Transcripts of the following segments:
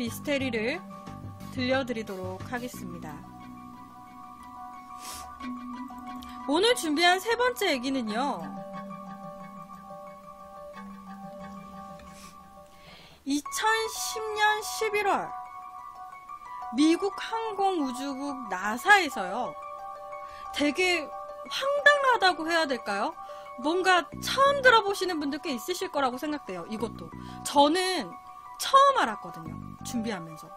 미스테리를 들려드리도록 하겠습니다. 오늘 준비한 세 번째 얘기는요, 2010년 11월 미국 항공우주국 나사에서요, 되게 황당하다고 해야 될까요? 뭔가 처음 들어보시는 분들 꽤 있으실 거라고 생각돼요. 이것도 저는 처음 알았거든요, 준비하면서.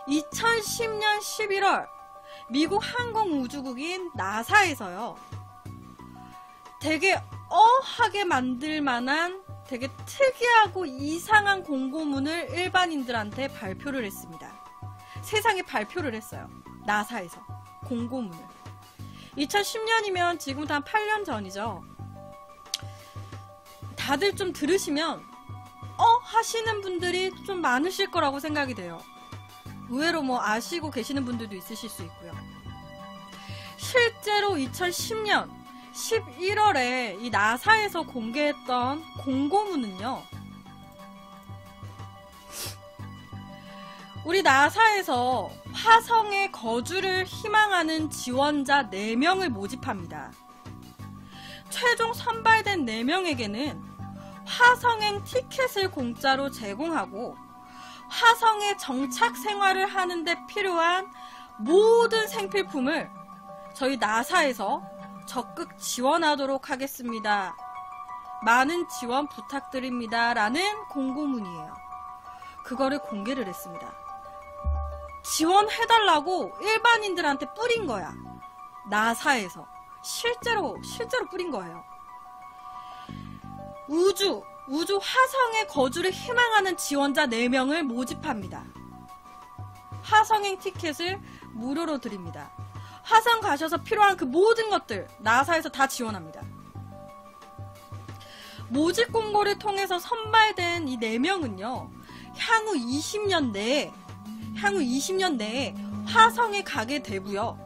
2010년 11월 미국 항공우주국인 나사에서요, 되게 하게 만들 만한 되게 특이하고 이상한 공고문을 일반인들한테 발표를 했습니다. 세상에 발표를 했어요. 나사에서 공고문을. 2010년이면 지금부터 한 8년 전이죠. 다들 좀 들으시면 하시는 분들이 좀 많으실 거라고 생각이 돼요. 의외로 뭐 아시고 계시는 분들도 있으실 수 있고요. 실제로 2010년 11월에 이 나사에서 공개했던 공고문은요, 우리 나사에서 화성에 거주를 희망하는 지원자 4명을 모집합니다. 최종 선발된 4명에게는 화성행 티켓을 공짜로 제공하고 화성에 정착 생활을 하는데 필요한 모든 생필품을 저희 나사에서 적극 지원하도록 하겠습니다. 많은 지원 부탁드립니다. 라는 공고문이에요. 그거를 공개를 했습니다. 지원해달라고 일반인들한테 뿌린 거야. 나사에서. 실제로 뿌린 거예요. 우주 화성에 거주를 희망하는 지원자 4명을 모집합니다. 화성행 티켓을 무료로 드립니다. 화성 가셔서 필요한 그 모든 것들 나사에서 다 지원합니다. 모집 공고를 통해서 선발된 이 4명은요, 향후 20년 내에 화성에 가게 되고요.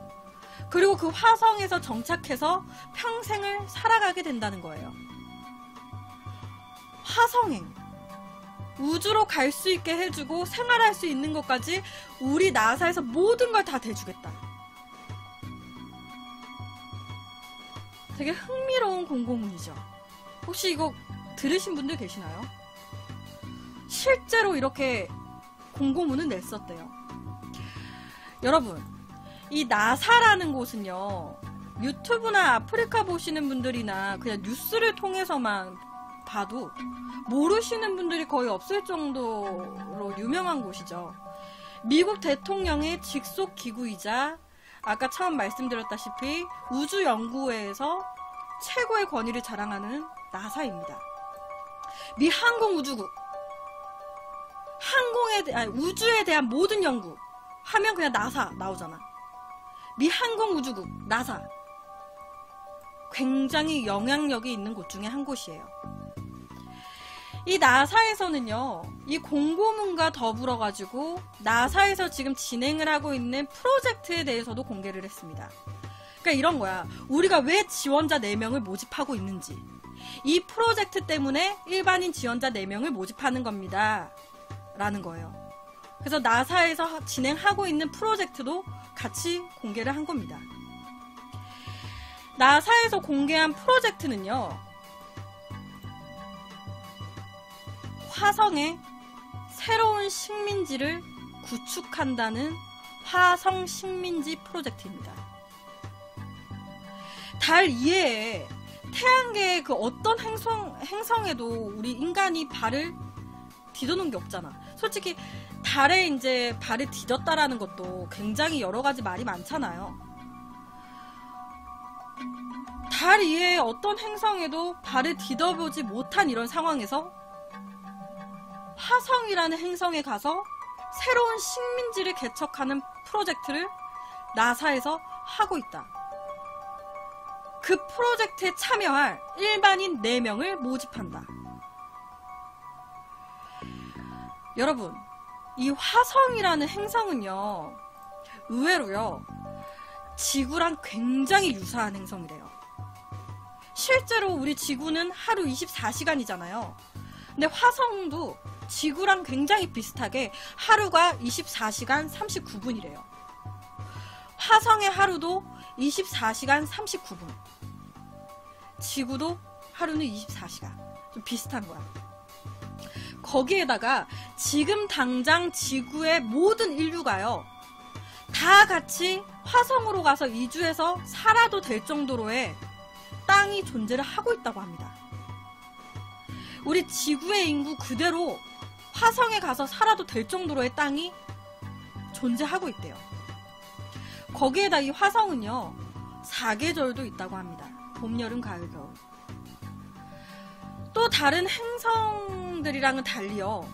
그리고 그 화성에서 정착해서 평생을 살아가게 된다는 거예요. 화성행. 우주로 갈 수 있게 해주고 생활할 수 있는 것까지 우리 나사에서 모든 걸 다 대주겠다. 되게 흥미로운 공고문이죠. 혹시 이거 들으신 분들 계시나요? 실제로 이렇게 공고문을 냈었대요. 여러분, 이 나사라는 곳은요, 유튜브나 아프리카 보시는 분들이나 그냥 뉴스를 통해서만 봐도 모르시는 분들이 거의 없을 정도로 유명한 곳이죠. 미국 대통령의 직속 기구이자 아까 처음 말씀드렸다시피 우주연구회에서 최고의 권위를 자랑하는 나사입니다. 미 항공우주국, 우주에 대한 모든 연구 하면 그냥 나사 나오잖아. 미 항공우주국 나사, 굉장히 영향력이 있는 곳 중에 한 곳이에요. 이 나사에서는요, 이 공고문과 더불어 가지고 나사에서 지금 진행을 하고 있는 프로젝트에 대해서도 공개를 했습니다. 그러니까 이런 거야. 우리가 왜 지원자 4명을 모집하고 있는지, 이 프로젝트 때문에 일반인 지원자 4명을 모집하는 겁니다. 라는 거예요. 그래서 나사에서 진행하고 있는 프로젝트도 같이 공개를 한 겁니다. 나사에서 공개한 프로젝트는요, 화성에 새로운 식민지를 구축한다는 화성 식민지 프로젝트입니다. 달 이외에 태양계의 그 어떤 행성에도 우리 인간이 발을 디뎌놓은 게 없잖아. 솔직히 달에 이제 발을 디뎠다라는 것도 굉장히 여러 가지 말이 많잖아요. 달 이외의 어떤 행성에도 발을 디뎌보지 못한 이런 상황에서 화성이라는 행성에 가서 새로운 식민지를 개척하는 프로젝트를 나사에서 하고 있다. 그 프로젝트에 참여할 일반인 4명을 모집한다. 여러분, 이 화성이라는 행성은요, 의외로요, 지구랑 굉장히 유사한 행성이래요. 실제로 우리 지구는 하루 24시간이잖아요. 근데 화성도 지구랑 굉장히 비슷하게 하루가 24시간 39분이래요. 화성의 하루도 24시간 39분. 지구도 하루는 24시간. 좀 비슷한 거야. 거기에다가 지금 당장 지구의 모든 인류가요, 다 같이 화성으로 가서 이주해서 살아도 될 정도로의 땅이 존재를 하고 있다고 합니다. 우리 지구의 인구 그대로 화성에 가서 살아도 될 정도로의 땅이 존재하고 있대요. 거기에다 이 화성은요, 4계절도 있다고 합니다. 봄, 여름, 가을, 겨울. 또 다른 행성들이랑은 달리요,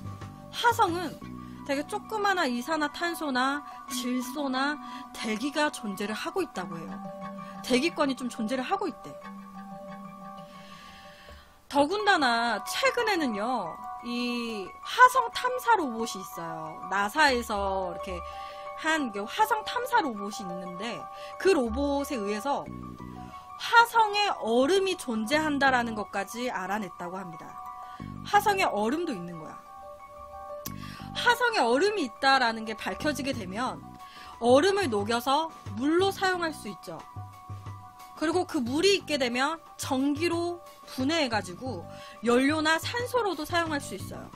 화성은 되게 조그마한 이산화탄소나 질소나 대기가 존재를 하고 있다고 해요. 대기권이 좀 존재를 하고 있대. 더군다나 최근에는요, 이 화성 탐사 로봇이 있어요. 나사에서 이렇게 한 화성 탐사 로봇이 있는데, 그 로봇에 의해서 화성에 얼음이 존재한다라는 것까지 알아냈다고 합니다. 화성에 얼음도 있는 거야. 화성에 얼음이 있다라는 게 밝혀지게 되면 얼음을 녹여서 물로 사용할 수 있죠. 그리고 그 물이 있게 되면 전기로 분해해가지고 연료나 산소로도 사용할 수 있어요.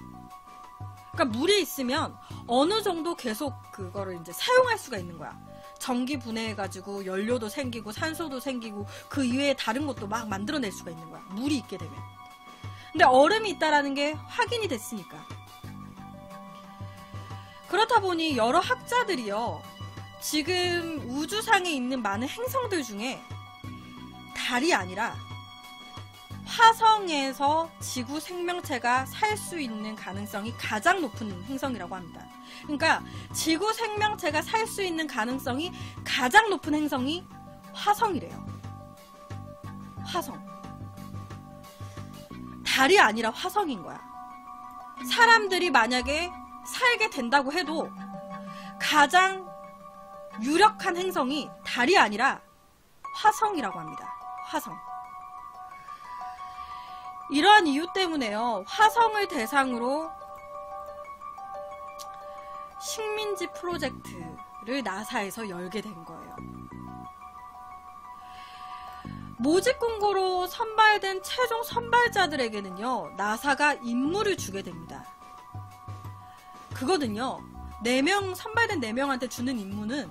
그러니까 물이 있으면 어느 정도 계속 그거를 이제 사용할 수가 있는 거야. 전기 분해해가지고 연료도 생기고 산소도 생기고 그 이외에 다른 것도 막 만들어낼 수가 있는 거야. 물이 있게 되면. 근데 얼음이 있다라는 게 확인이 됐으니까. 그렇다 보니 여러 학자들이요, 지금 우주상에 있는 많은 행성들 중에 달이 아니라 화성에서 지구 생명체가 살 수 있는 가능성이 가장 높은 행성이라고 합니다. 그러니까 지구 생명체가 살 수 있는 가능성이 가장 높은 행성이 화성이래요. 화성. 달이 아니라 화성인 거야. 사람들이 만약에 살게 된다고 해도 가장 유력한 행성이 달이 아니라 화성이라고 합니다. 화성. 이러한 이유 때문에요, 화성을 대상으로 식민지 프로젝트를 나사에서 열게 된 거예요. 모집 공고로 선발된 최종 선발자들에게는요, 나사가 임무를 주게 됩니다. 그거는요, 선발된 4명한테 주는 임무는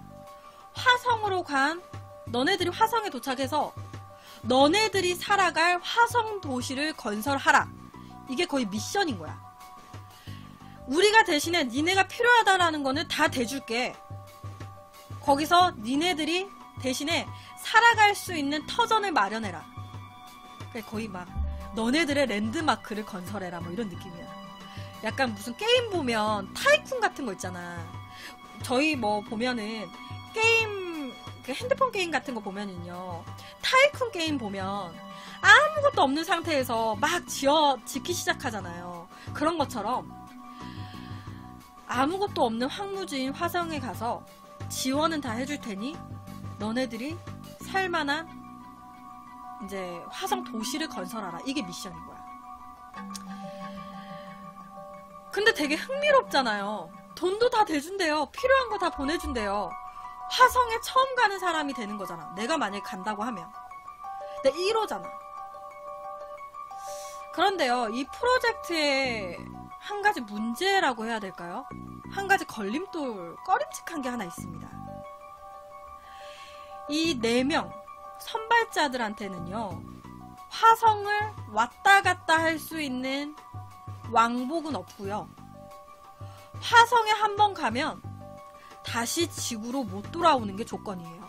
화성으로 간, 너네들이 화성에 도착해서 너네들이 살아갈 화성 도시를 건설하라. 이게 거의 미션인 거야. 우리가 대신에 니네가 필요하다라는 거는 다 대줄게. 거기서 니네들이 대신에 살아갈 수 있는 터전을 마련해라. 거의 막 너네들의 랜드마크를 건설해라, 뭐 이런 느낌이야. 약간 무슨 게임 보면 타이쿤 같은 거 있잖아. 저희 뭐 보면은 게임, 핸드폰 게임 같은 거 보면은요, 타이쿤 게임 보면 아무것도 없는 상태에서 막 짓기 시작하잖아요. 그런 것처럼 아무것도 없는 황무지인 화성에 가서 지원은 다 해줄 테니 너네들이 살만한 이제 화성 도시를 건설하라. 이게 미션인 거야. 근데 되게 흥미롭잖아요. 돈도 다 대준대요. 필요한 거 다 보내준대요. 화성에 처음 가는 사람이 되는 거잖아. 내가 만약에 간다고 하면. 근데 1호잖아. 그런데요, 이 프로젝트에 한 가지 문제라고 해야 될까요? 한 가지 꺼림칙한 게 하나 있습니다. 이 4명 선발자들한테는요, 화성을 왔다 갔다 할 수 있는 왕복은 없고요. 화성에 한번 가면 다시 지구로 못 돌아오는 게 조건이에요.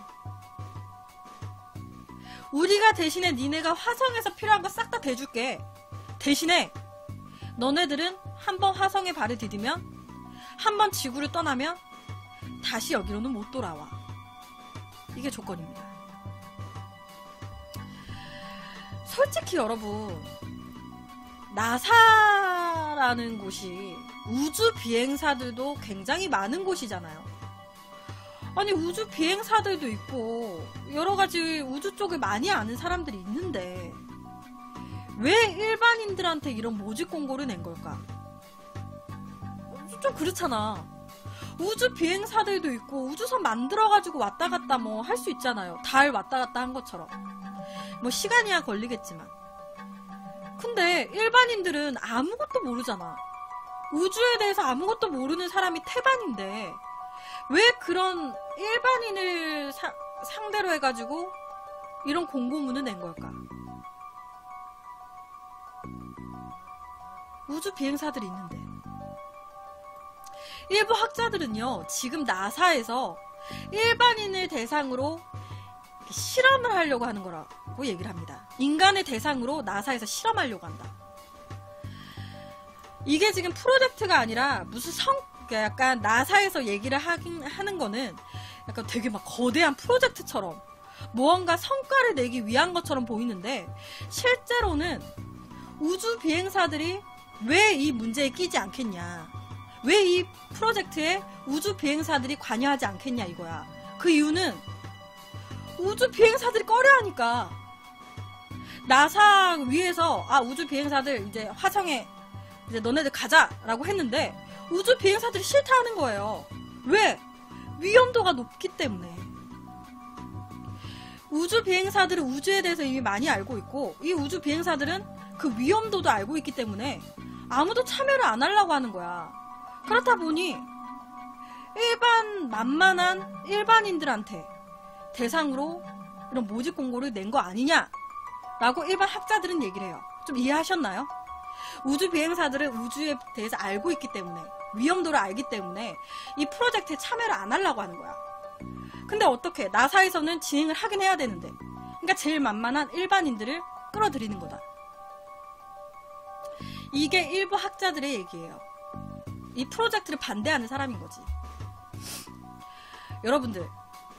우리가 대신에 니네가 화성에서 필요한 거 싹 다 대줄게. 대신에 너네들은 한번 화성에 발을 디디면, 한번 지구를 떠나면 다시 여기로는 못 돌아와. 이게 조건입니다. 솔직히 여러분, 나사라는 곳이 우주 비행사들도 굉장히 많은 곳이잖아요. 아니, 우주 비행사들도 있고 여러 가지 우주 쪽을 많이 아는 사람들이 있는데 왜 일반인들한테 이런 모집 공고를 낸 걸까? 좀 그렇잖아. 우주 비행사들도 있고 우주선 만들어가지고 왔다 갔다 뭐 할 수 있잖아요. 달 왔다 갔다 한 것처럼. 뭐 시간이야 걸리겠지만. 근데 일반인들은 아무것도 모르잖아. 우주에 대해서 아무것도 모르는 사람이 태반인데 왜 그런 일반인을 상대로 해가지고 이런 공고문을 낸 걸까? 우주 비행사들이 있는데. 일부 학자들은요, 지금 나사에서 일반인을 대상으로 실험을 하려고 하는 거라고 얘기를 합니다. 인간을 대상으로 나사에서 실험하려고 한다. 이게 지금 프로젝트가 아니라 무슨 약간 나사에서 얘기를 하는 거는 약간 되게 막 거대한 프로젝트처럼 무언가 성과를 내기 위한 것처럼 보이는데 실제로는 우주 비행사들이 왜 이 문제에 끼지 않겠냐, 왜 이 프로젝트에 우주 비행사들이 관여하지 않겠냐 이거야. 그 이유는 우주 비행사들이 꺼려하니까. 나사 위에서 우주 비행사들 이제 화성에 이제 너네들 가자라고 했는데 우주 비행사들이 싫다하는 거예요. 왜? 위험도가 높기 때문에. 우주 비행사들은 우주에 대해서 이미 많이 알고 있고 이 우주 비행사들은 그 위험도도 알고 있기 때문에 아무도 참여를 안 하려고 하는 거야. 그렇다 보니 만만한 일반인들한테 대상으로 이런 모집 공고를 낸 거 아니냐라고 일반 학자들은 얘기를 해요. 좀 이해하셨나요? 우주 비행사들은 우주에 대해서 알고 있기 때문에, 위험도를 알기 때문에 이 프로젝트에 참여를 안 하려고 하는 거야. 근데 어떻게? 나사에서는 진행을 하긴 해야 되는데, 그러니까 제일 만만한 일반인들을 끌어들이는 거다. 이게 일부 학자들의 얘기예요. 이 프로젝트를 반대하는 사람인 거지. 여러분들,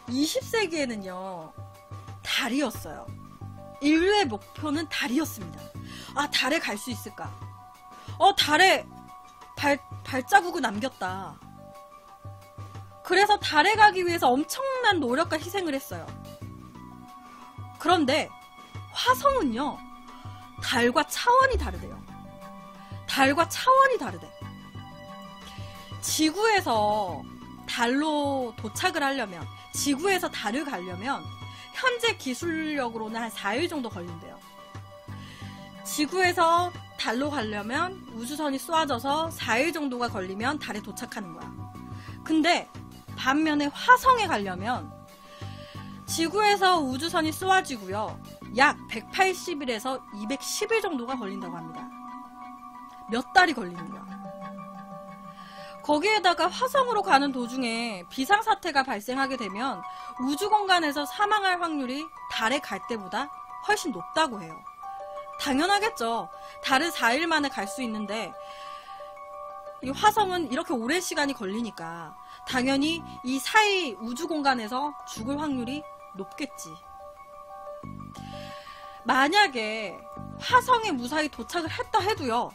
20세기에는요 달이었어요. 인류의 목표는 달이었습니다. 달에 갈 수 있을까? 달에 발자국을 남겼다. 그래서 달에 가기 위해서 엄청난 노력과 희생을 했어요. 그런데 화성은요 달과 차원이 다르대요. 달과 차원이 다르대. 지구에서 달로 도착을 하려면, 지구에서 달을 가려면 현재 기술력으로는 한 4일 정도 걸린대요. 지구에서 달로 가려면 우주선이 쏘아져서 4일 정도가 걸리면 달에 도착하는 거야. 근데 반면에 화성에 가려면 지구에서 우주선이 쏘아지고요, 약 180일에서 210일 정도가 걸린다고 합니다. 몇 달이 걸리는 거야. 거기에다가 화성으로 가는 도중에 비상사태가 발생하게 되면 우주 공간에서 사망할 확률이 달에 갈 때보다 훨씬 높다고 해요. 당연하겠죠. 달은 4일 만에 갈 수 있는데 이 화성은 이렇게 오랜 시간이 걸리니까 당연히 이 사이 우주 공간에서 죽을 확률이 높겠지. 만약에 화성에 무사히 도착을 했다 해도요,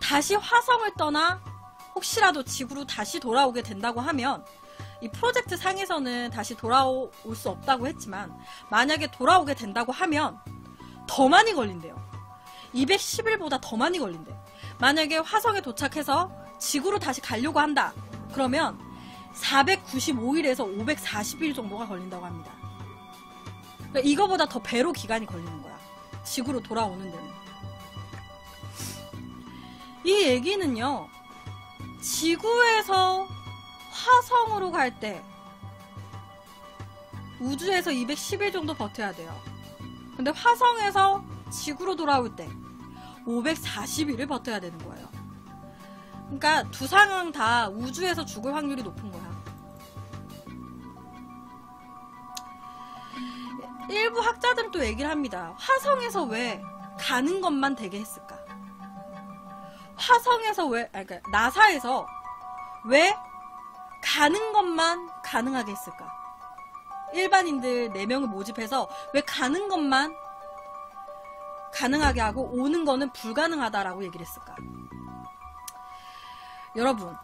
다시 화성을 떠나 혹시라도 지구로 다시 돌아오게 된다고 하면, 이 프로젝트 상에서는 다시 돌아올 수 없다고 했지만 만약에 돌아오게 된다고 하면 더 많이 걸린대요. 210일보다 더 많이 걸린대. 만약에 화성에 도착해서 지구로 다시 가려고 한다 그러면 495일에서 540일 정도가 걸린다고 합니다. 그러니까 이거보다 더 배로 기간이 걸리는 거야, 지구로 돌아오는 데는. 이 얘기는요, 지구에서 화성으로 갈 때 우주에서 210일 정도 버텨야 돼요. 근데 화성에서 지구로 돌아올 때 540일을 버텨야 되는 거예요. 그러니까 두 상황 다 우주에서 죽을 확률이 높은 거야. 일부 학자들은 또 얘기를 합니다. 화성에서 왜 가는 것만 되게 했을까? 화성에서 그러니까 나사에서 왜 가는 것만 가능하게 했을까? 일반인들 4명을 모집해서 왜 가는 것만 가능하게 하고 오는 거는 불가능하다라고 얘기를 했을까? 여러분,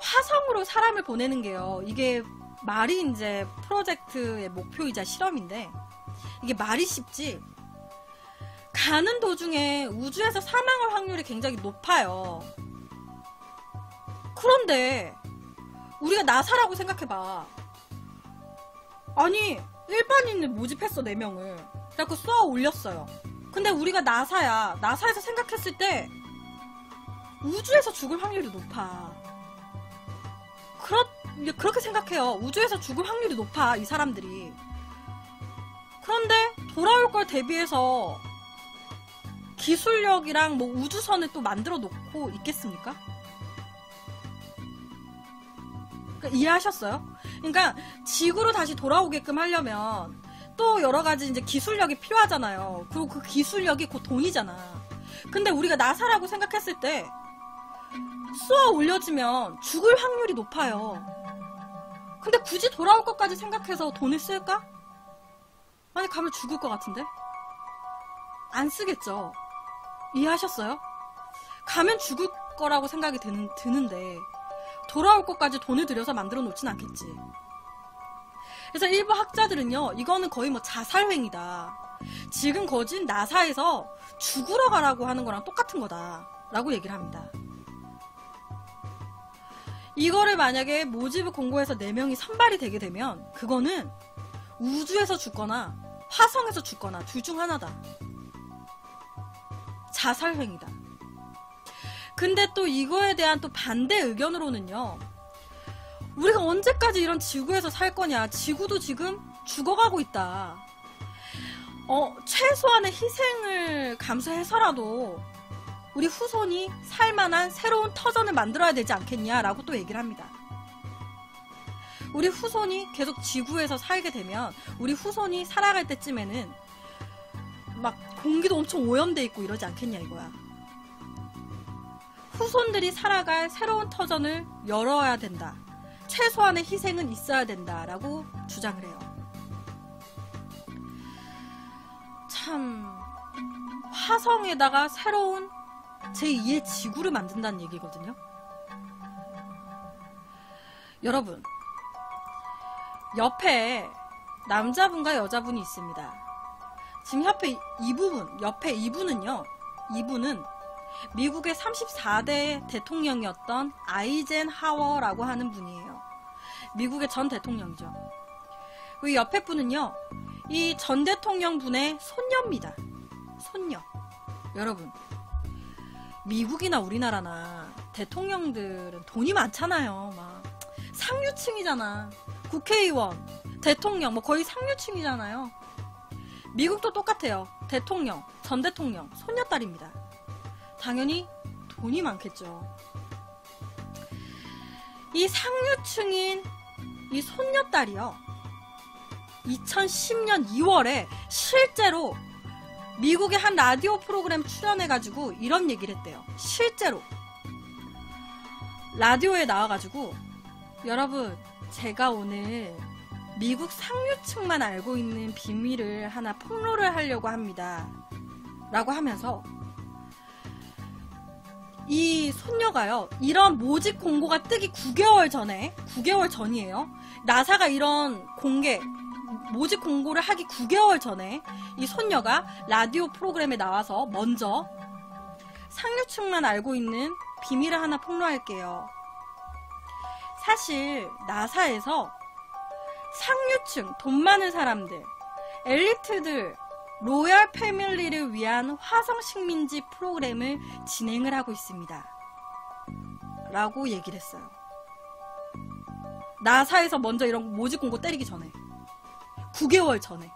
화성으로 사람을 보내는 게요, 이게 말이 이제 프로젝트의 목표이자 실험인데 이게 말이 쉽지 가는 도중에 우주에서 사망할 확률이 굉장히 높아요. 그런데 우리가 나사라고 생각해봐. 아니 일반인을 모집했어 4명을. 그래갖고 쏘아 올렸어요. 근데 우리가 나사야. 나사에서 생각했을 때 우주에서 죽을 확률이 높아. 그렇게 생각해요. 우주에서 죽을 확률이 높아 이 사람들이. 그런데 돌아올 걸 대비해서 기술력이랑 뭐 우주선을 또 만들어 놓고 있겠습니까? 그러니까 이해하셨어요? 그러니까 지구로 다시 돌아오게끔 하려면 또 여러 가지 이제 기술력이 필요하잖아요. 그리고 그 기술력이 곧 돈이잖아. 근데 우리가 나사라고 생각했을 때 쏘아 올려지면 죽을 확률이 높아요. 근데 굳이 돌아올 것까지 생각해서 돈을 쓸까? 아니 가면 죽을 것 같은데? 안 쓰겠죠. 이해하셨어요? 가면 죽을 거라고 생각이 드는데 돌아올 것까지 돈을 들여서 만들어 놓진 않겠지. 그래서 일부 학자들은요, 이거는 거의 뭐 자살행위다. 지금 거진 나사에서 죽으러 가라고 하는 거랑 똑같은 거다 라고 얘기를 합니다. 이거를 만약에 모집을 공고해서 4명이 선발이 되게 되면 그거는 우주에서 죽거나 화성에서 죽거나 둘 중 하나다. 자살행위다. 근데 또 이거에 대한 또 반대 의견으로는요, 우리가 언제까지 이런 지구에서 살 거냐. 지구도 지금 죽어가고 있다. 최소한의 희생을 감수해서라도 우리 후손이 살만한 새로운 터전을 만들어야 되지 않겠냐라고 또 얘기를 합니다. 우리 후손이 계속 지구에서 살게 되면 우리 후손이 살아갈 때쯤에는 막 공기도 엄청 오염돼 있고 이러지 않겠냐 이거야. 후손들이 살아갈 새로운 터전을 열어야 된다. 최소한의 희생은 있어야 된다라고 주장을 해요. 참 화성에다가 새로운 제2의 지구를 만든다는 얘기거든요. 여러분, 옆에 남자분과 여자분이 있습니다. 지금 옆에 이분은요, 이분은 미국의 34대 대통령이었던 아이젠하워라고 하는 분이에요. 미국의 전 대통령이죠. 그리고 옆에 분은요, 이 전 대통령 분의 손녀입니다. 손녀. 여러분, 미국이나 우리나라나 대통령들은 돈이 많잖아요. 막 상류층이잖아. 국회의원, 대통령, 뭐 거의 상류층이잖아요. 미국도 똑같아요. 대통령, 전 대통령, 손녀딸입니다. 당연히 돈이 많겠죠. 이 상류층인 이 손녀딸이요, 2010년 2월에 실제로 미국의 한 라디오 프로그램 출연해가지고 이런 얘기를 했대요. 실제로 라디오에 나와가지고, 여러분, 제가 오늘 미국 상류층만 알고 있는 비밀을 하나 폭로를 하려고 합니다 라고 하면서, 이 손녀가요, 이런 모집 공고가 뜨기 9개월 전이에요. 나사가 이런 모집 공고를 하기 9개월 전에 이 손녀가 라디오 프로그램에 나와서 먼저 상류층만 알고 있는 비밀을 하나 폭로할게요. 사실 나사에서 상류층, 돈 많은 사람들, 엘리트들, 로얄 패밀리를 위한 화성 식민지 프로그램을 진행을 하고 있습니다 라고 얘기를 했어요. 나사에서 먼저 이런 모집 공고 때리기 전에, 9개월 전에,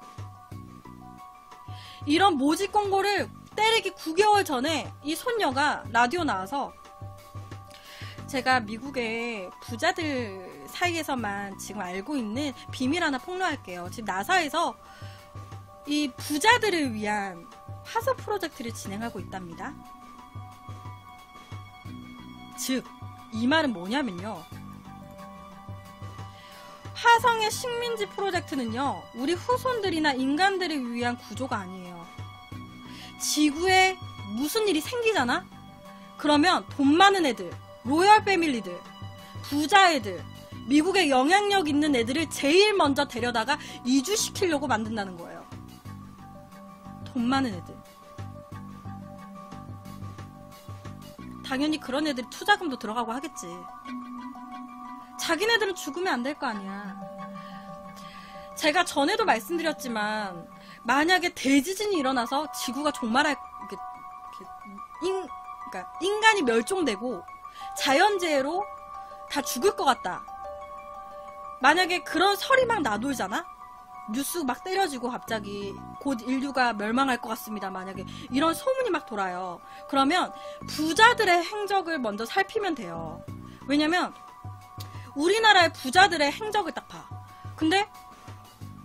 이런 모집 공고를 때리기 9개월 전에 이 손녀가 라디오 나와서, 제가 미국의 부자들 사이에서만 지금 알고 있는 비밀 하나 폭로할게요. 지금 나사에서 이 부자들을 위한 화성 프로젝트를 진행하고 있답니다. 즉, 이 말은 뭐냐면요, 화성의 식민지 프로젝트는요, 우리 후손들이나 인간들을 위한 구조가 아니에요. 지구에 무슨 일이 생기잖아? 그러면 돈 많은 애들, 로열 패밀리들, 부자 애들, 미국에 영향력 있는 애들을 제일 먼저 데려다가 이주시키려고 만든다는 거예요. 돈 많은 애들. 당연히 그런 애들이 투자금도 들어가고 하겠지. 자기네들은 죽으면 안 될 거 아니야. 제가 전에도 말씀드렸지만 만약에 대지진이 일어나서 지구가 종말할 그러니까 인간이 멸종되고 자연재해로 다 죽을 것 같다. 만약에 그런 설이 막 나돌잖아? 뉴스 막 때려지고 갑자기 곧 인류가 멸망할 것 같습니다. 만약에 이런 소문이 막 돌아요. 그러면 부자들의 행적을 먼저 살피면 돼요. 왜냐면 우리나라의 부자들의 행적을 딱 봐. 근데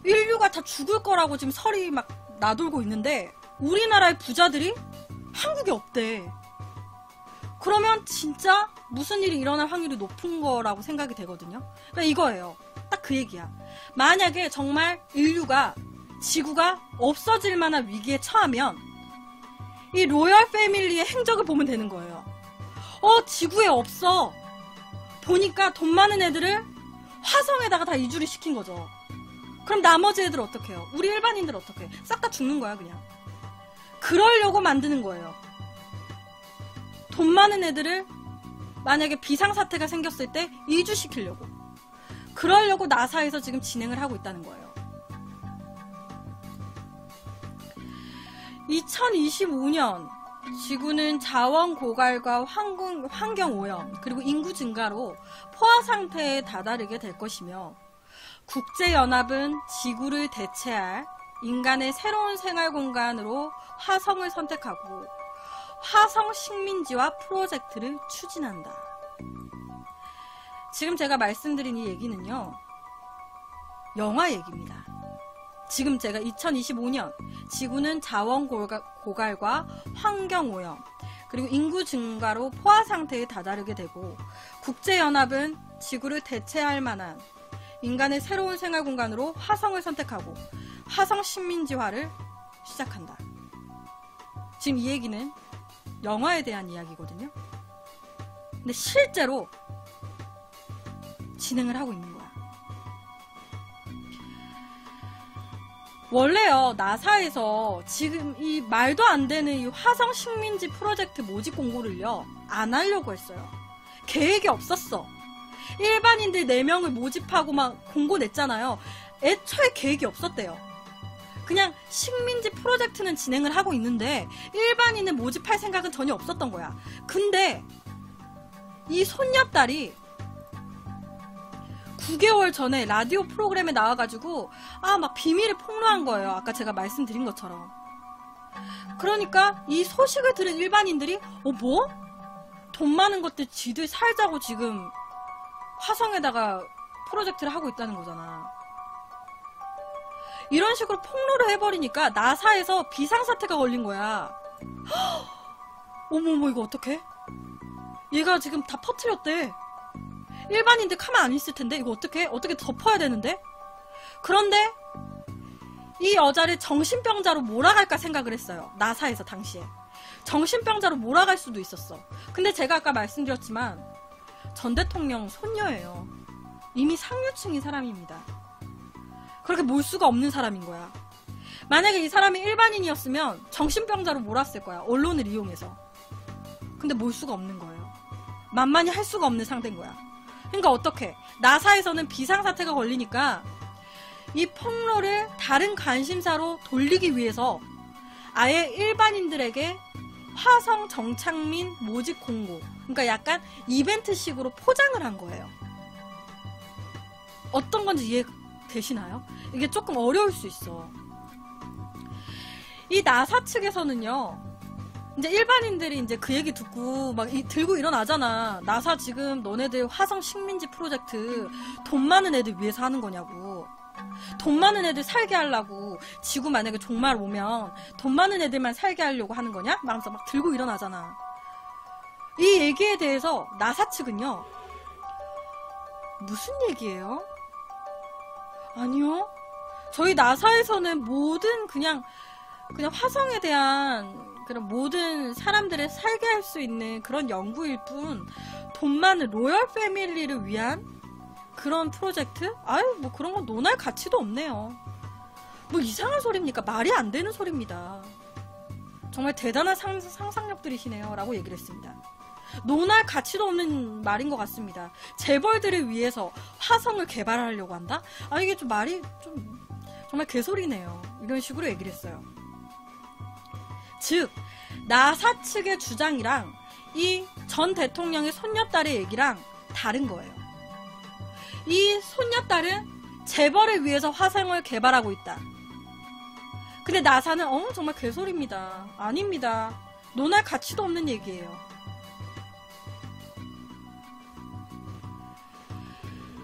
인류가 다 죽을 거라고 지금 설이 막 나돌고 있는데 우리나라의 부자들이 한국에 없대. 그러면 진짜 무슨 일이 일어날 확률이 높은 거라고 생각이 되거든요. 그러니까 이거예요. 딱 그 얘기야. 만약에 정말 인류가 지구가 없어질 만한 위기에 처하면 이 로열 패밀리의 행적을 보면 되는 거예요. 지구에 없어. 보니까 돈 많은 애들을 화성에다가 다 이주를 시킨 거죠. 그럼 나머지 애들 어떻게 해요? 우리 일반인들 어떻게 해? 싹 다 죽는 거야 그냥. 그러려고 만드는 거예요. 돈 많은 애들을 만약에 비상사태가 생겼을 때 이주시키려고. 그러려고 나사에서 지금 진행을 하고 있다는 거예요. 2025년 지구는 자원 고갈과 환경오염 그리고 인구 증가로 포화 상태에 다다르게 될 것이며 국제연합은 지구를 대체할 인간의 새로운 생활 공간으로 화성을 선택하고 화성 식민지화 프로젝트를 추진한다. 지금 제가 말씀드린 이 얘기는요, 영화 얘기입니다. 지금 제가 2025년 지구는 자원 고갈과 환경오염 그리고 인구 증가로 포화 상태에 다다르게 되고 국제연합은 지구를 대체할 만한 인간의 새로운 생활 공간으로 화성을 선택하고 화성 식민지화를 시작한다. 지금 이 얘기는 영화에 대한 이야기거든요. 근데 실제로 진행을 하고 있는 거야. 원래요, 나사에서 지금 이 말도 안 되는 이 화성 식민지 프로젝트 모집 공고를요, 안 하려고 했어요. 계획이 없었어. 일반인들 4명을 모집하고 막 공고 냈잖아요. 애초에 계획이 없었대요. 그냥 식민지 프로젝트는 진행을 하고 있는데 일반인을 모집할 생각은 전혀 없었던 거야. 근데 이 손녀딸이 9개월 전에 라디오 프로그램에 나와가지고 막 비밀을 폭로한 거예요. 아까 제가 말씀드린 것처럼. 그러니까 이 소식을 들은 일반인들이 뭐? 돈 많은 것들 지들 살자고 지금 화성에다가 프로젝트를 하고 있다는 거잖아. 이런 식으로 폭로를 해버리니까 나사에서 비상사태가 걸린 거야. 어머머, 이거 어떡해? 얘가 지금 다 퍼뜨렸대. 일반인들 가만 안 있을 텐데 이거 어떻게 덮어야 되는데? 그런데 이 여자를 정신병자로 몰아갈까 생각을 했어요. 나사에서 당시에. 정신병자로 몰아갈 수도 있었어. 근데 제가 아까 말씀드렸지만 전 대통령 손녀예요. 이미 상류층인 사람입니다. 그렇게 몰 수가 없는 사람인 거야. 만약에 이 사람이 일반인이었으면 정신병자로 몰았을 거야. 언론을 이용해서. 근데 몰 수가 없는 거예요. 만만히 할 수가 없는 상태인 거야. 그러니까 어떻게? 나사에서는 비상사태가 걸리니까 이 폭로를 다른 관심사로 돌리기 위해서 아예 일반인들에게 화성 정착민 모집 공고, 그러니까 약간 이벤트식으로 포장을 한 거예요. 어떤 건지 이해되시나요? 이게 조금 어려울 수 있어. 이 나사 측에서는요, 이제 일반인들이 이제 그 얘기 듣고 막 들고 일어나잖아. 나사 지금 너네들 화성 식민지 프로젝트 돈 많은 애들 위해서 하는 거냐고. 돈 많은 애들 살게 하려고. 지구 만약에 종말 오면 돈 많은 애들만 살게 하려고 하는 거냐? 말하면서 막 들고 일어나잖아. 이 얘기에 대해서 나사 측은요, 무슨 얘기예요? 아니요. 저희 나사에서는 모든 그냥 화성에 대한 그런 모든 사람들을 살게 할 수 있는 그런 연구일 뿐, 돈 많은 로열 패밀리를 위한 그런 프로젝트? 뭐 그런 건 논할 가치도 없네요. 뭐 이상한 소리입니까? 말이 안 되는 소리입니다. 정말 대단한 상상력들이시네요. 라고 얘기를 했습니다. 논할 가치도 없는 말인 것 같습니다. 재벌들을 위해서 화성을 개발하려고 한다? 아, 이게 좀 말이 좀 정말 개소리네요. 이런 식으로 얘기를 했어요. 즉 나사 측의 주장이랑 이 전 대통령의 손녀딸의 얘기랑 다른 거예요. 이 손녀딸은 재벌을 위해서 화성을 개발하고 있다. 근데 나사는 정말 개소리입니다. 아닙니다. 논할 가치도 없는 얘기예요.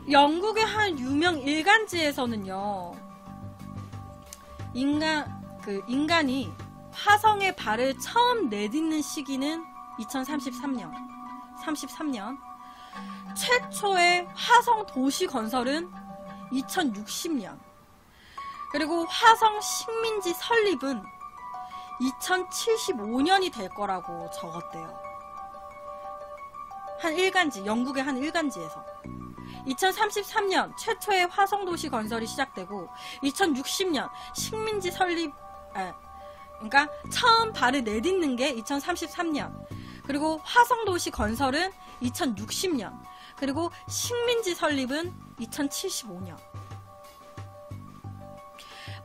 영국의 한 유명 일간지에서는요, 인간이 화성에 발을 처음 내딛는 시기는 2033년. 최초의 화성 도시 건설은 2060년. 그리고 화성 식민지 설립은 2075년이 될 거라고 적었대요. 한 일간지, 영국의 한 일간지에서. 2033년 최초의 화성 도시 건설이 시작되고 2060년 식민지 설립, 그러니까 처음 발을 내딛는 게 2033년. 그리고 화성 도시 건설은 2060년. 그리고 식민지 설립은 2075년.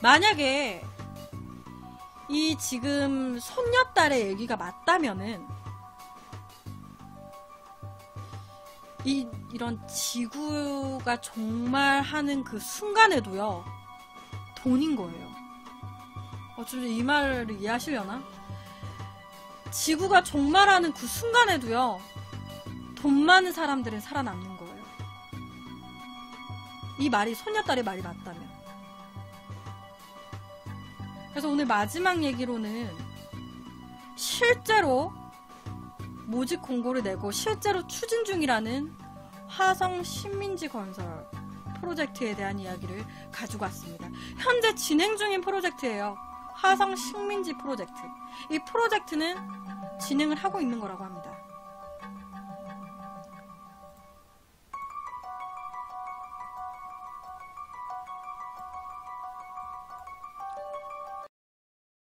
만약에 이 지금 손녀딸의 얘기가 맞다면은 이런 지구가 종말하는 그 순간에도요, 돈인 거예요. 좀 이 말을 이해하시려나? 지구가 종말하는 그 순간에도요, 돈 많은 사람들은 살아남는 거예요. 이 말이, 손녀딸의 말이 맞다면. 그래서 오늘 마지막 얘기로는 실제로 모집 공고를 내고 실제로 추진 중이라는 화성 식민지 건설 프로젝트에 대한 이야기를 가지고 왔습니다. 현재 진행 중인 프로젝트예요. 화성 식민지 프로젝트. 이 프로젝트는 진행을 하고 있는 거라고 합니다.